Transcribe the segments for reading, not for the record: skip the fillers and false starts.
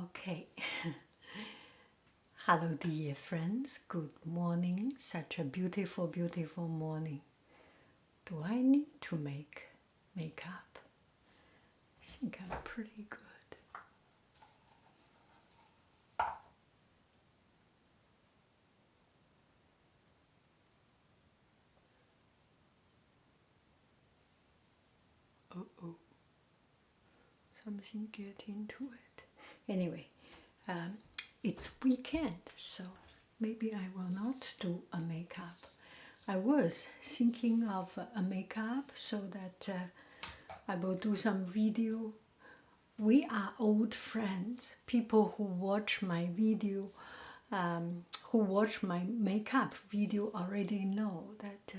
Okay. Hello, dear friends. Good morning. Such a beautiful, beautiful morning. Do I need to make makeup? I think I'm pretty good. Oh, something get into it. Anyway, it's weekend, so maybe I will not do a makeup. I was thinking of a makeup so that I will do some video. We are old friends. People who watch my video, who watch my makeup video already know that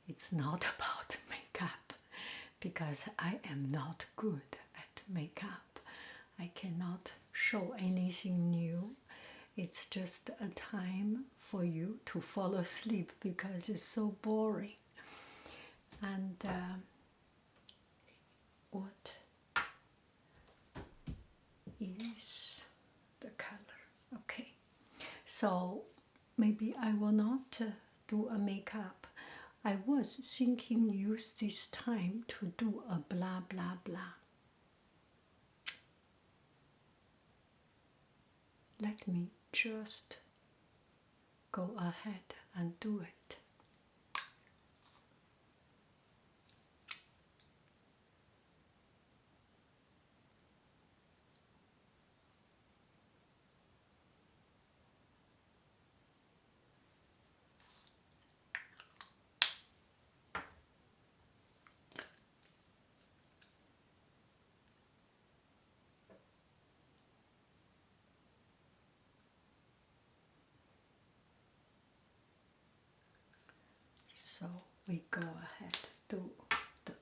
it's not about makeup because I am not good at makeup. I cannot show anything new. It's just a time for you to fall asleep because it's so boring. And what is the color? Okay, so maybe I will not do a makeup. I was thinking use this time to do a blah blah blah. Let me just go ahead and do it. So we go ahead, do the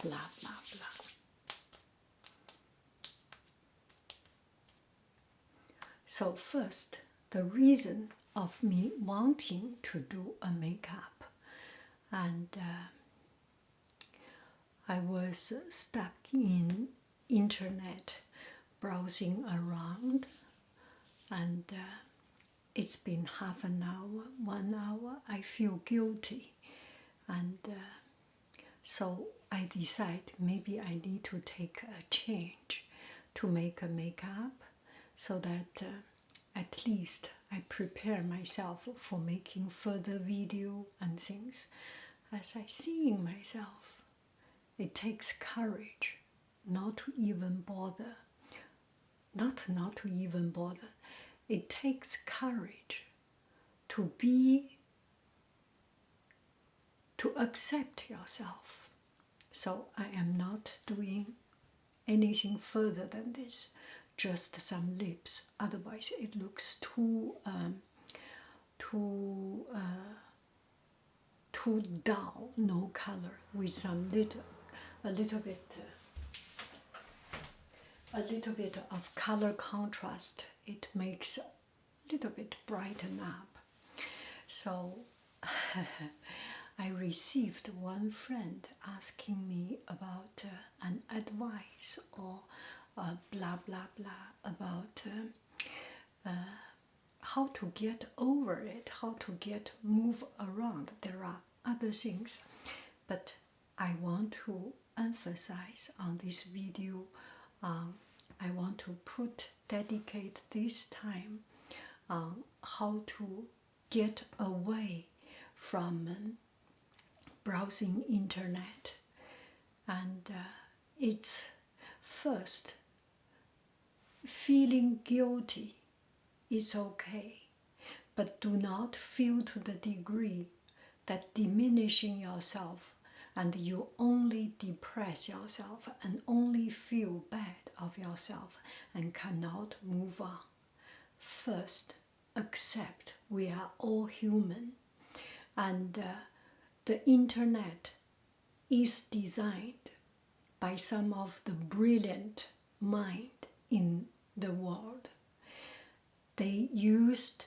blah blah blah. So first, the reason of me wanting to do a makeup, and I was stuck in internet browsing around, and it's been half an hour, 1 hour. I feel guilty, and so I decide maybe I need to take a change to make a makeup so that at least I prepare myself for making further video and things. As I seeing myself, it takes courage not to even bother. Not to even bother. It takes courage to accept yourself. So I am not doing anything further than this, just some lips. Otherwise, it looks too dull, no color, with some a little bit of color contrast. It makes a little bit brighten up. So I received one friend asking me about an advice or blah blah blah about how to get over it, how to move around. There are other things, but I want to emphasize on this video. I want to dedicate this time on how to get away from browsing internet. And it's first, feeling guilty is okay, but do not feel to the degree that diminishing yourself and you only depress yourself and only feel bad of yourself and cannot move on. First, accept we are all human, and the internet is designed by some of the brilliant mind in the world. They used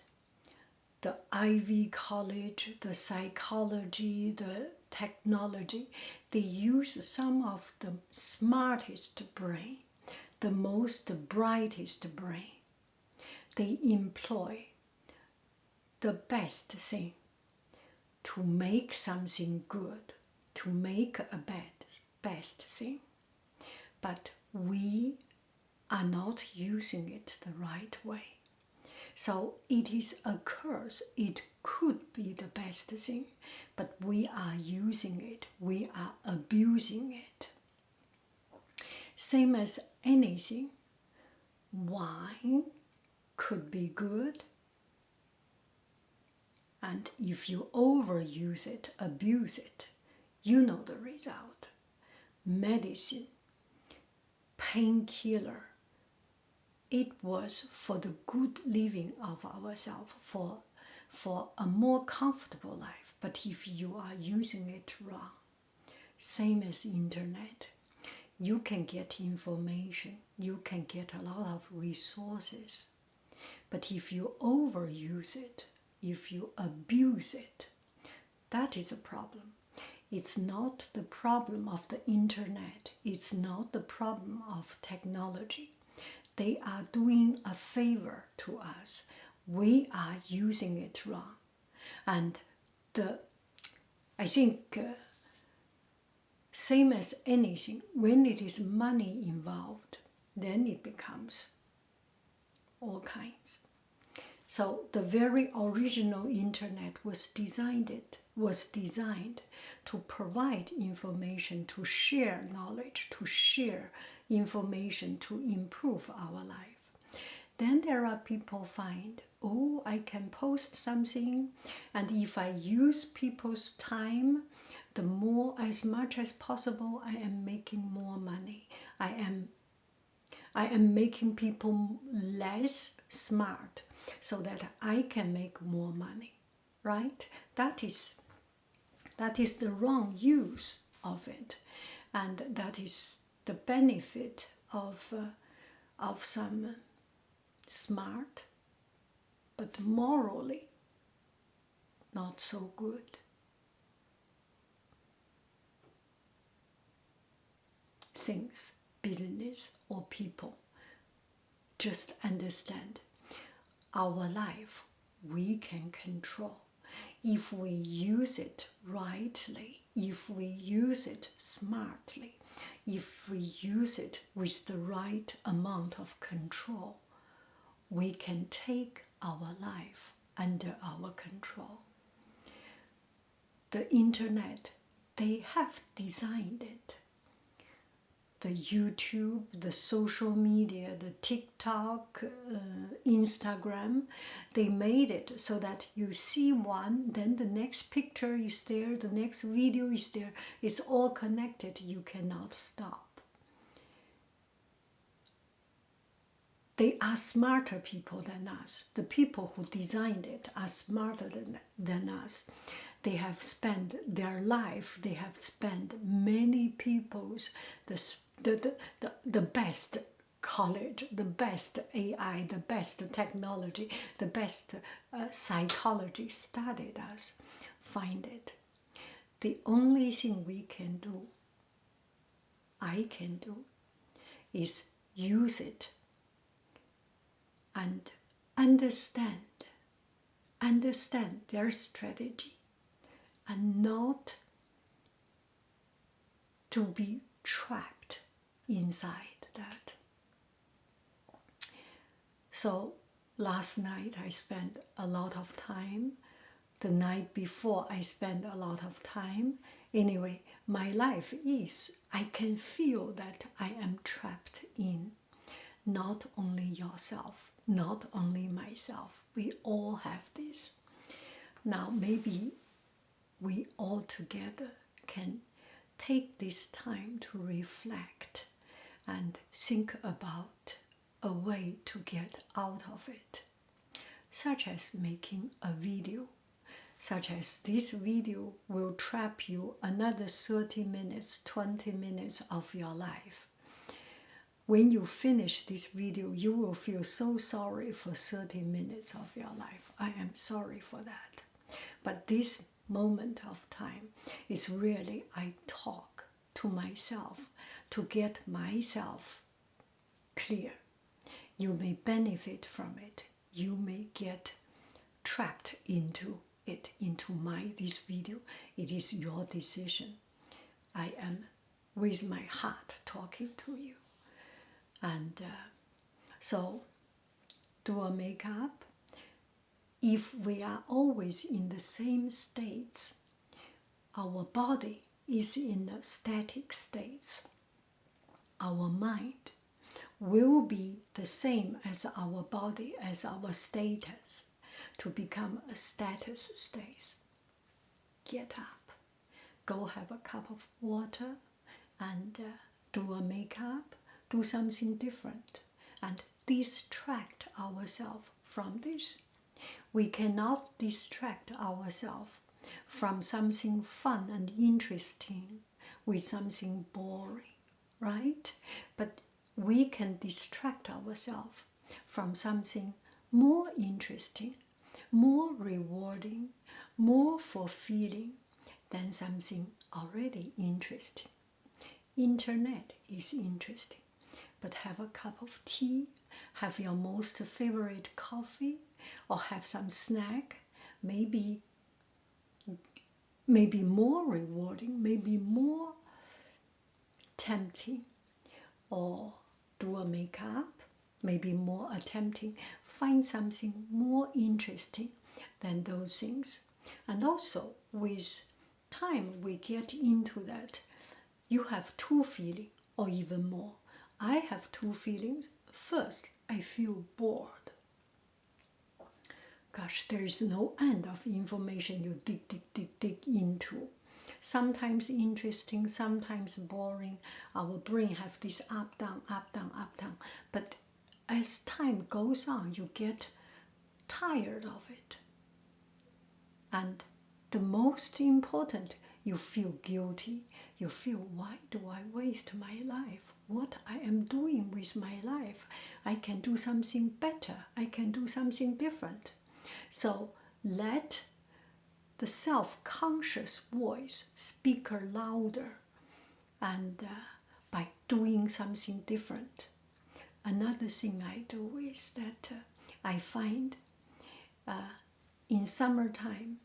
the Ivy College, the psychology, the technology. They use some of the smartest brain the most brightest brain. They employ the best thing to make something good, to make a best thing. But we are not using it the right way. So it is a curse. It could be the best thing, but we are using it. We are abusing it. Same as anything. Wine could be good, and if you overuse it, abuse it, you know the result. Medicine, painkiller, it was for the good living of ourselves, for a more comfortable life. But if you are using it wrong, same as internet, you can get information, you can get a lot of resources. But if you overuse it, if you abuse it, that is a problem. It's not the problem of the internet. It's not the problem of technology. They are doing a favor to us. We are using it wrong. And I think same as anything, when it is money involved, then it becomes all kinds. So the very original internet was designed to provide information, to share knowledge, to share information, to improve our life. Then there are people find, oh, I can post something, and if I use people's time, as much as possible, I am making more money. I am making people less smart so that I can make more money, right? That is the wrong use of it, and that is the benefit of some smart but morally not so good things, business or people. Just understand, our life we can control if we use it rightly, if we use it smartly, if we use it with the right amount of control. We can take our life under our control. The internet, they have designed it. The YouTube, the social media, the TikTok, Instagram, they made it so that you see one, then the next picture is there, the next video is there. It's all connected. You cannot stop. They are smarter people than us. The people who designed it are smarter than us. They have spent their life, they have spent many people's, the best college, the best AI, the best technology, the best psychology studied us, find it. The only thing we can do, I can do, is use it and understand their strategy, and not to be trapped inside that. So last night I spent a lot of time. The night before I spent a lot of time. Anyway, my life is, I can feel that I am trapped in. Not only yourself, not only myself. We all have this. Now maybe we all together can take this time to reflect and think about a way to get out of it, such as making a video, such as this video will trap you another 30 minutes, 20 minutes of your life. When you finish this video, you will feel so sorry for 30 minutes of your life. I am sorry for that. But this moment of time is really, I talk to myself to get myself clear. You may benefit from it. You may get trapped into it, into this video. It is your decision. I am with my heart talking to you. And so do a makeup. If we are always in the same states, our body is in a static states. Our mind will be the same as our body, as our status, to become a status state. Get up, go have a cup of water, and do a makeup, do something different, and distract ourselves from this. We cannot distract ourselves from something fun and interesting with something boring, right? But we can distract ourselves from something more interesting, more rewarding, more fulfilling than something already interesting. Internet is interesting, but have a cup of tea, have your most favorite coffee, or have some snack, maybe more rewarding, maybe more tempting, or do a makeup, maybe more attempting, find something more interesting than those things. And also with time we get into that. You have two feelings or even more. I have two feelings. First, I feel bored. Gosh, there is no end of information you dig into. Sometimes interesting, sometimes boring. Our brain have this up, down, up, down, up, down. But as time goes on, you get tired of it. And the most important, you feel guilty. You feel, why do I waste my life? What I am doing with my life? I can do something better. I can do something different. So let the self-conscious voice speak louder, and by doing something different. Another thing I do is that I find in summertime,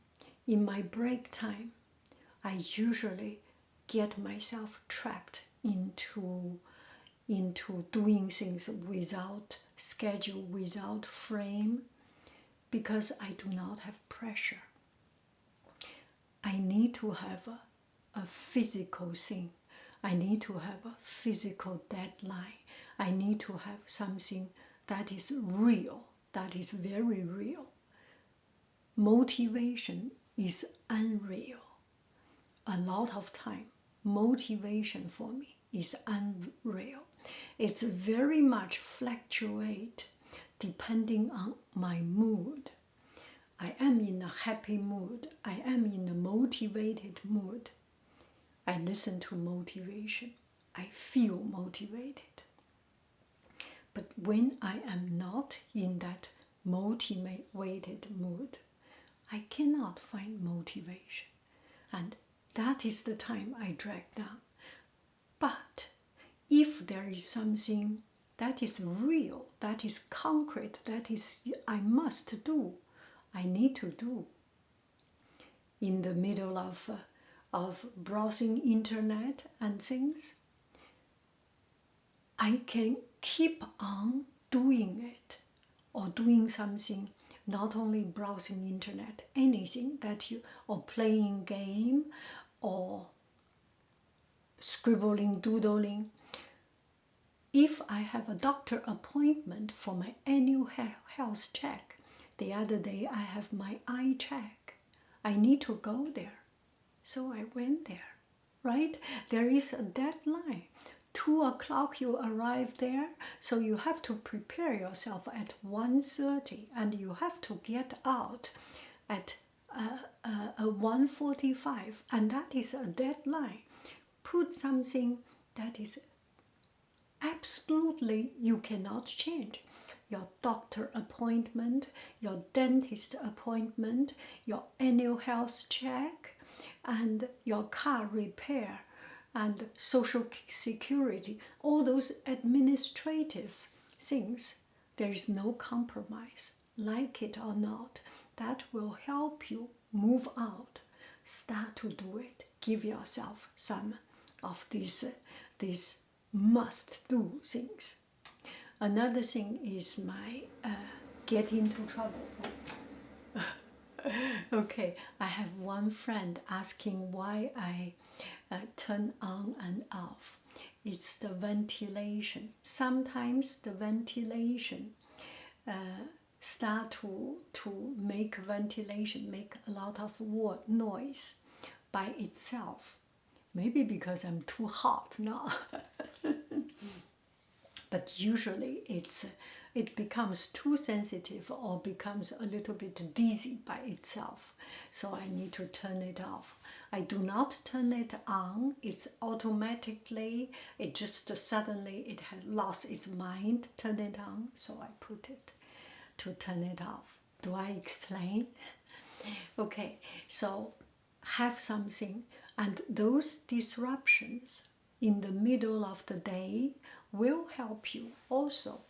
in my break time, I usually get myself trapped into doing things without schedule, without frame, because I do not have pressure. I need to have a physical thing. I need to have a physical deadline. I need to have something that is real, that is very real. Motivation is unreal. A lot of time, motivation for me is unreal. It's very much fluctuate depending on my mood. I am in a happy mood. I am in a motivated mood. I listen to motivation. I feel motivated. But when I am not in that motivated mood, I cannot find motivation. And that is the time I drag down. But if there is something that is real, that is concrete, that is I must do, I need to do. In the middle of browsing internet and things, I can keep on doing it, or doing something, not only browsing internet, anything that you, or playing game, or scribbling, doodling. If I have a doctor appointment for my annual health check, the other day I have my eye check, I need to go there. So I went there, right? There is a deadline. 2 o'clock you arrive there, so you have to prepare yourself at 1:30, and you have to get out at 1:45, and that is a deadline. Put something that is absolutely you cannot change. Your doctor appointment, your dentist appointment, your annual health check, and your car repair and social security, all those administrative things, there is no compromise. Like it or not, that will help you move out. Start to do it. Give yourself some of these must-do things. Another thing is my get into trouble. Okay, I have one friend asking why I turn on and off. It's the ventilation. Sometimes the ventilation start to make ventilation, make a lot of noise by itself. Maybe because I'm too hot now. But usually it becomes too sensitive or becomes a little bit dizzy by itself. So I need to turn it off. I do not turn it on. It's automatically, it just suddenly, it had lost its mind, turn it on. So I put it to turn it off. Do I explain? Okay, so have something, and those disruptions in the middle of the day will help you also.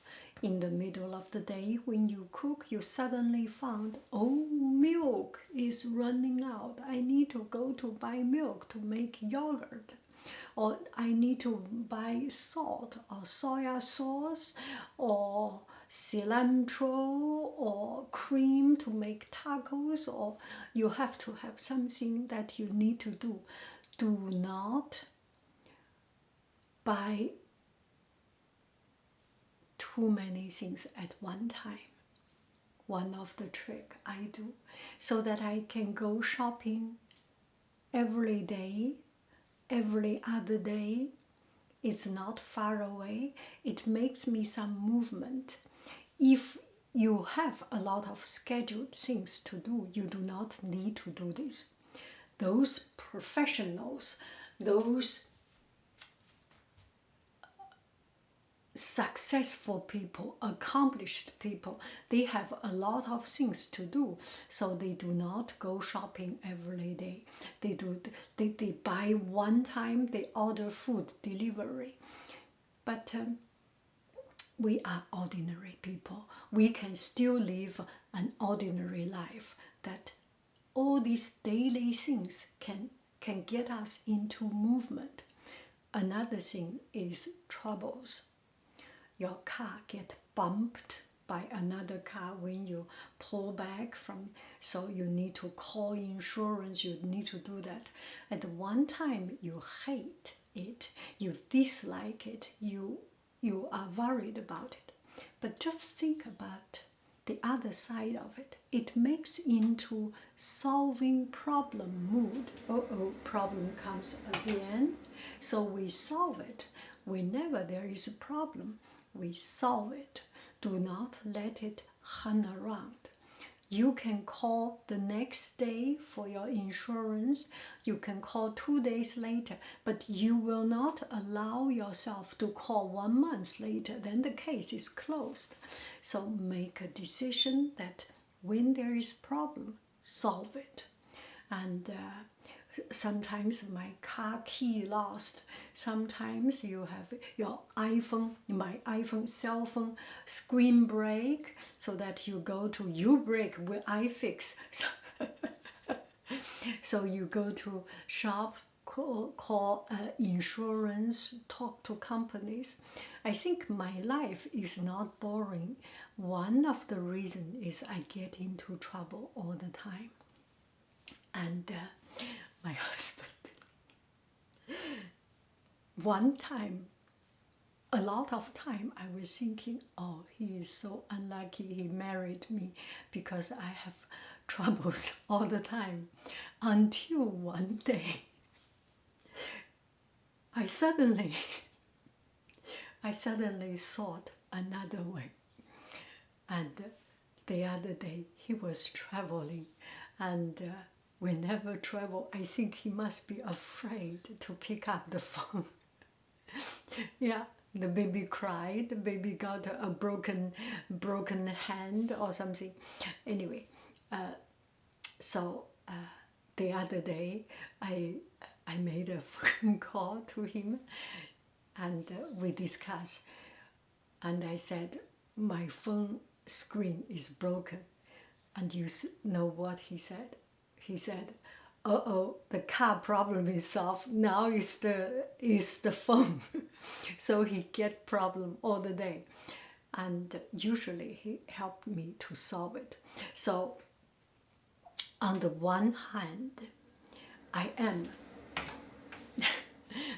In the middle of the day when you cook, you suddenly found, oh, milk is running out. I need to go to buy milk to make yogurt. Or I need to buy salt or soya sauce or cilantro or cream to make tacos, or you have to have something that you need to do. Do not buy too many things at one time. One of the trick I do, so that I can go shopping every day, every other day. It's not far away. It makes me some movement. If you have a lot of scheduled things to do, you do not need to do this. Those professionals, those successful people, accomplished people, they have a lot of things to do, so they do not go shopping every day. They buy one time, they order food delivery. But we are ordinary people. We can still live an ordinary life. That all these daily things can get us into movement. Another thing is troubles. Your car get bumped by another car when you pull back from, so you need to call insurance, you need to do that. At one time you hate it, you dislike it, you are worried about it. But just think about the other side of it. It makes into solving problem mood. Problem comes again. So we solve it. Whenever there is a problem, we solve it. Do not let it hang around. You can call the next day for your insurance. You can call 2 days later, but you will not allow yourself to call 1 month later. Then the case is closed. So make a decision that when there is a problem, solve it. And sometimes my car key lost. Sometimes you have your iPhone, my iPhone cell phone screen break, so that you go to you break where I fix. So you go to shop, call insurance, talk to companies. I think my life is not boring. One of the reasons is I get into trouble all the time. And my husband, one time, a lot of time, I was thinking, oh, he is so unlucky he married me, because I have troubles all the time. Until one day, I suddenly thought another way. And the other day, he was traveling, and whenever travel, I think he must be afraid to pick up the phone. Yeah, the baby cried, the baby got a broken hand or something. Anyway, so the other day, I made a phone call to him, and we discussed. And I said, my phone screen is broken. And you know what he said? He said, uh-oh, the car problem is solved. Now it's the phone. So he get problem all the day. And usually he helped me to solve it. So on the one hand, I am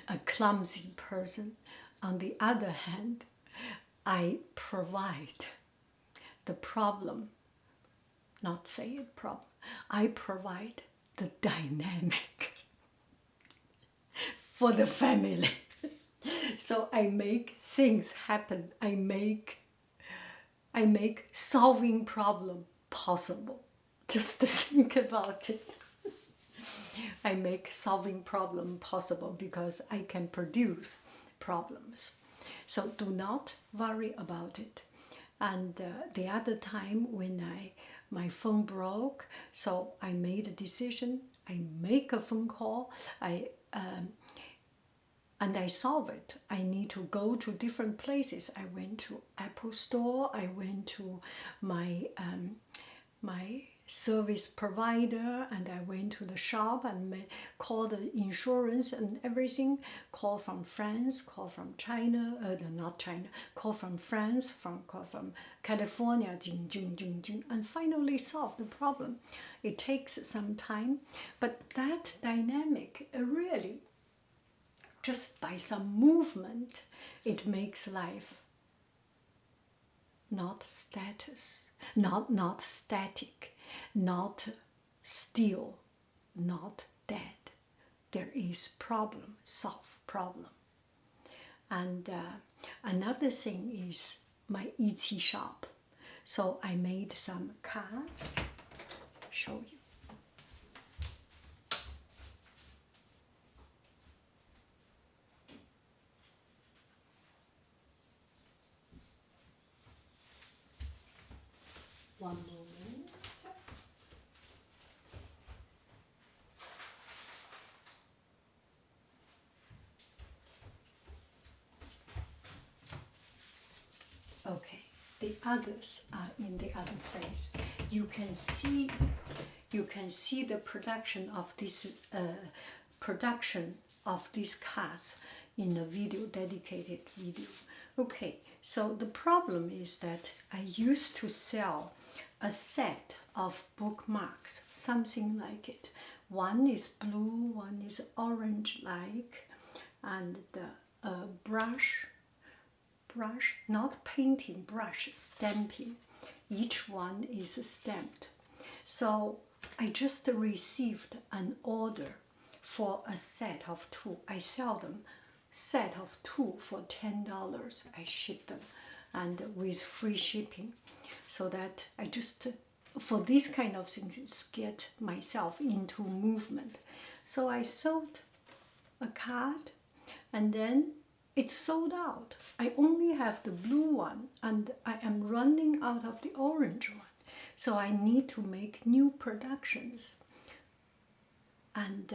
a clumsy person. On the other hand, I provide the problem, not say it problem, I provide the dynamic for the family. So I make things happen. I make solving problem possible. Just to think about it. I make solving problem possible because I can produce problems. So do not worry about it. And the other time when my phone broke, so I made a decision. I make a phone call. And I solve it. I need to go to different places. I went to Apple Store. I went to my service provider, and I went to the shop and called the insurance and everything. Call from France, call from China, not China. Call from France, call from California, and finally solve the problem. It takes some time, but that dynamic really, just by some movement, it makes life not static, not still, not dead. There is problem, solve problem. And another thing is my Etsy shop. So I made some cards. Show you. One moment. Okay, the others are in the other place. You can see the production of this cards in the dedicated video. Okay, so the problem is that I used to sell a set of bookmarks, something like it. One is blue, one is orange-like, and the brush, not painting, brush stamping. Each one is stamped. So I just received an order for a set of 2. I sell them set of 2 for $10. I ship them, and with free shipping, so that I just, for these kind of things, get myself into movement. So I sold a card, and then it's sold out. I only have the blue one, and I am running out of the orange one. So I need to make new productions, and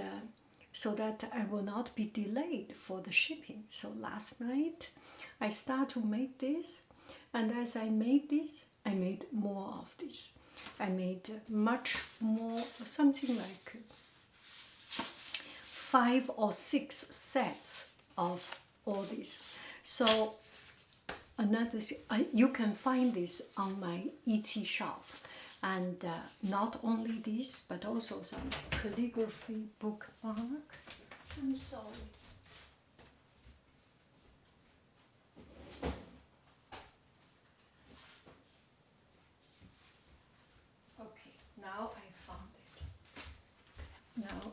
so that I will not be delayed for the shipping. So last night I started to make this, and as I made this, I made more of this. I made much more, something like 5 or 6 sets of all this. So another thing, you can find this on my Etsy shop. And not only this, but also some calligraphy bookmark. I'm sorry. Okay, now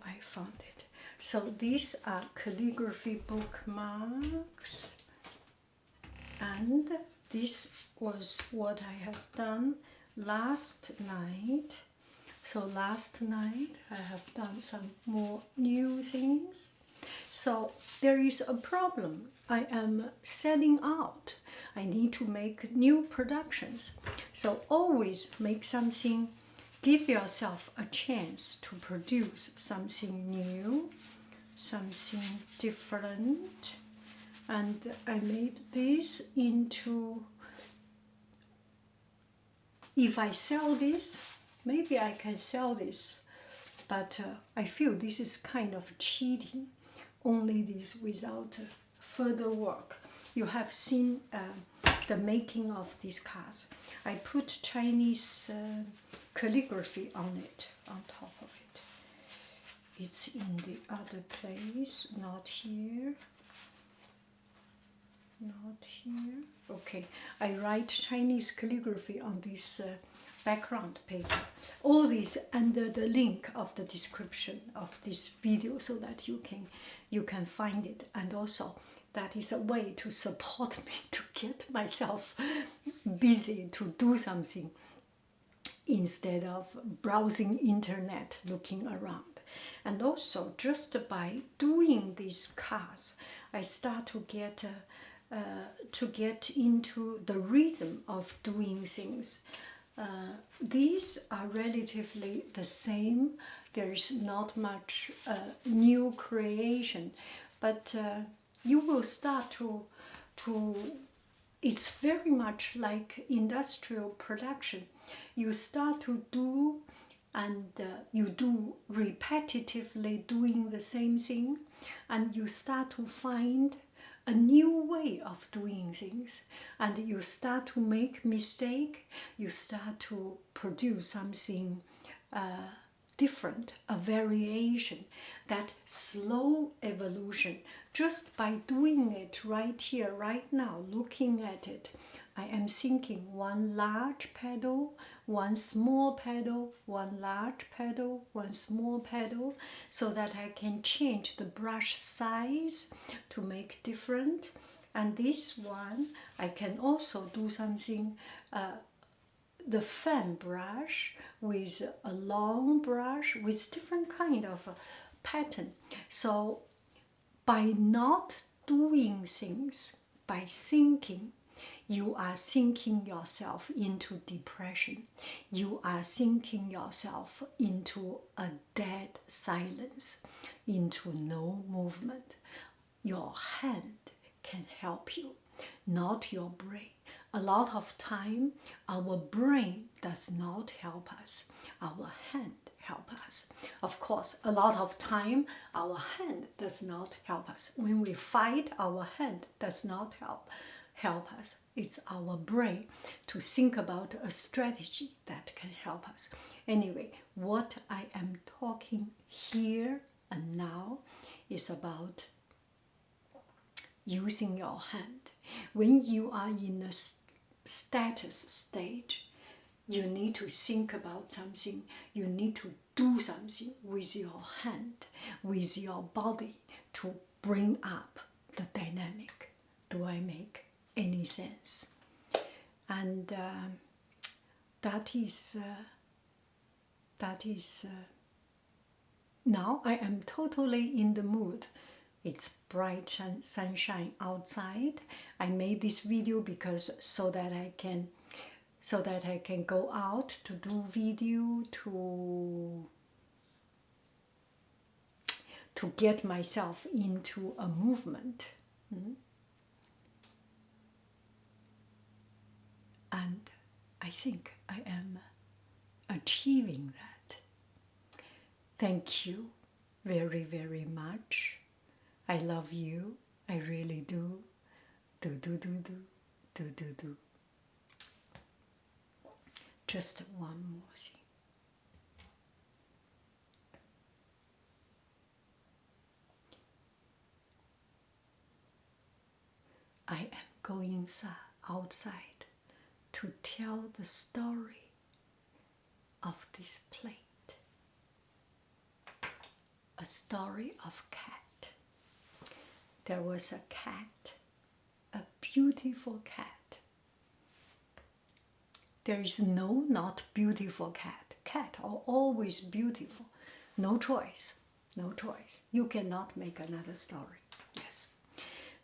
I found it. So these are calligraphy bookmarks. And this was what I have done last night. So last night I have done some more new things. So there is a problem. I am selling out. I need to make new productions. So always make something, give yourself a chance to produce something new. something different. And I made this into, if I sell this, maybe I can sell this, but I feel this is kind of cheating, only this without further work. You have seen the making of these cards. I put Chinese calligraphy on it, on top of it. It's in the other place, not here. Not here. Okay, I write Chinese calligraphy on this background paper. All this under the link of the description of this video, so that you can find it. And also, that is a way to support me to get myself busy to do something instead of browsing internet looking around. And also, just by doing these cards, I start to get into the rhythm of doing things. These are relatively the same. There is not much new creation, but you will start to it's very much like industrial production. You start to do, and you do repetitively doing the same thing, and you start to find a new way of doing things, and you start to make mistake. You start to produce something different, a variation, that slow evolution. Just by doing it right here, right now, looking at it, I am thinking one large petal, one small petal, one large petal, one small petal, so that I can change the brush size to make different. And this one, I can also do something, the fan brush with a long brush with different kind of pattern. So by not doing things, by thinking, you are sinking yourself into depression. You are sinking yourself into a dead silence, into no movement. Your hand can help you, not your brain. A lot of time, our brain does not help us. Our hand help us. Of course, a lot of time, our hand does not help us. When we fight, our hand does not help us. It's our brain to think about a strategy that can help us. Anyway, what I am talking here and now is about using your hand. When you are in a status stage, you need to think about something. You need to do something with your hand, with your body, to bring up the dynamic. Do I make any sense? And that is now I am totally in the mood. It's bright sunshine outside. I made this video because so that I can go out to do video, to get myself into a movement. And I think I am achieving that. Thank you very, very much. I love you. I really do. Do. Just one more thing. I am going outside to tell the story of this plate. A story of cat. There was a cat, a beautiful cat. There is no not beautiful cat. Cats are always beautiful. No choice, no choice. You cannot make another story. Yes.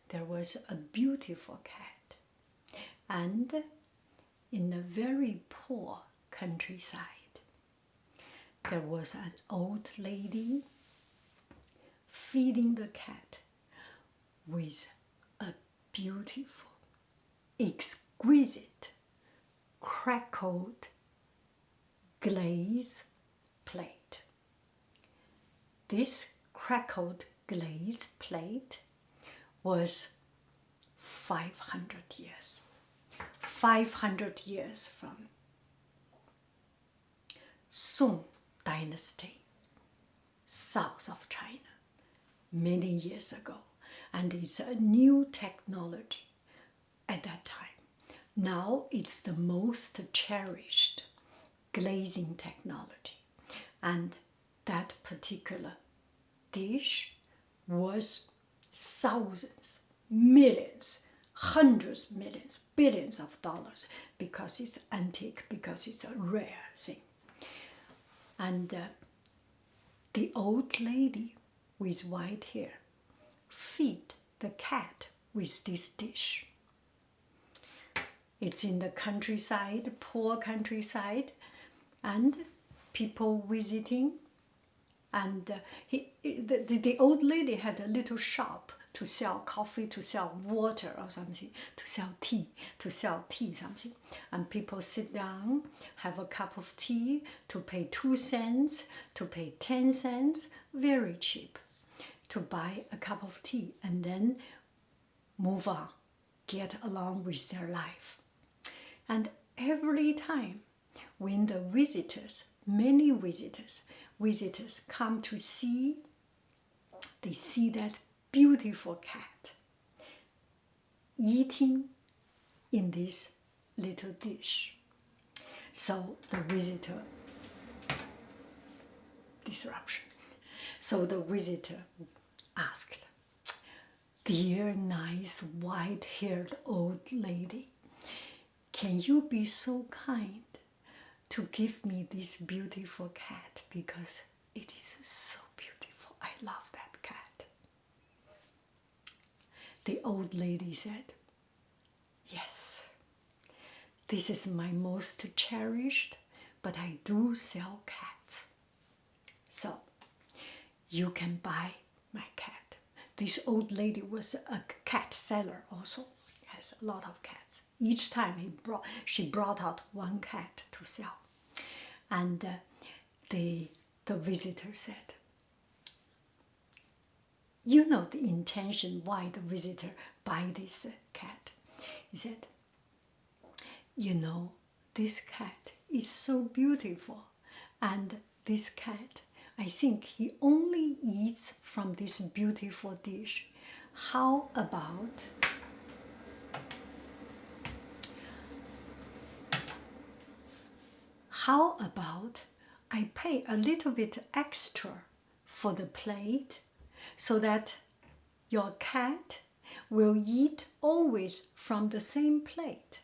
There was a beautiful cat. And in a very poor countryside, there was an old lady feeding the cat with a beautiful, exquisite, crackled glaze plate. This crackled glaze plate was 500 years. 500 years from Song Dynasty, south of China, many years ago. And it's a new technology at that time. Now it's the most cherished glazing technology. And that particular dish was thousands, millions, hundreds, millions, billions of dollars because it's antique, because it's a rare thing. And the old lady with white hair feed the cat with this dish. It's in the countryside, poor countryside, and people visiting. And the old lady had a little shop to sell coffee, to sell water or something, to sell tea something. And people sit down, have a cup of tea, to pay 2 cents, to pay 10 cents, very cheap, to buy a cup of tea and then move on, get along with their life. And every time when the visitors, many visitors come to see, they see that beautiful cat eating in this little dish. So the visitor, disruption. So the visitor asked, "Dear nice white-haired old lady, can you be so kind to give me this beautiful cat because it is so beautiful. I love that cat." The old lady said, "Yes, this is my most cherished, but I do sell cats. So you can buy my cat." This old lady was a cat seller also, has a lot of cats. Each time she brought out one cat to sell. And the visitor said, "You know the intention why the visitor buy this cat." He said, "You know, this cat is so beautiful, and this cat, I think he only eats from this beautiful dish. How about I pay a little bit extra for the plate so that your cat will eat always from the same plate?"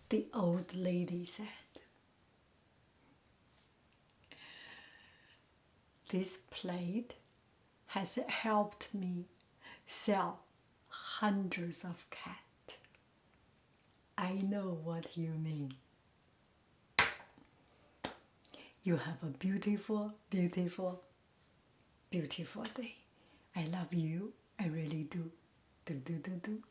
The old lady said, "This plate has helped me sell hundreds of cats. I know what you mean. You have a beautiful, beautiful, beautiful day. I love you. I really do. Do, do, do, do."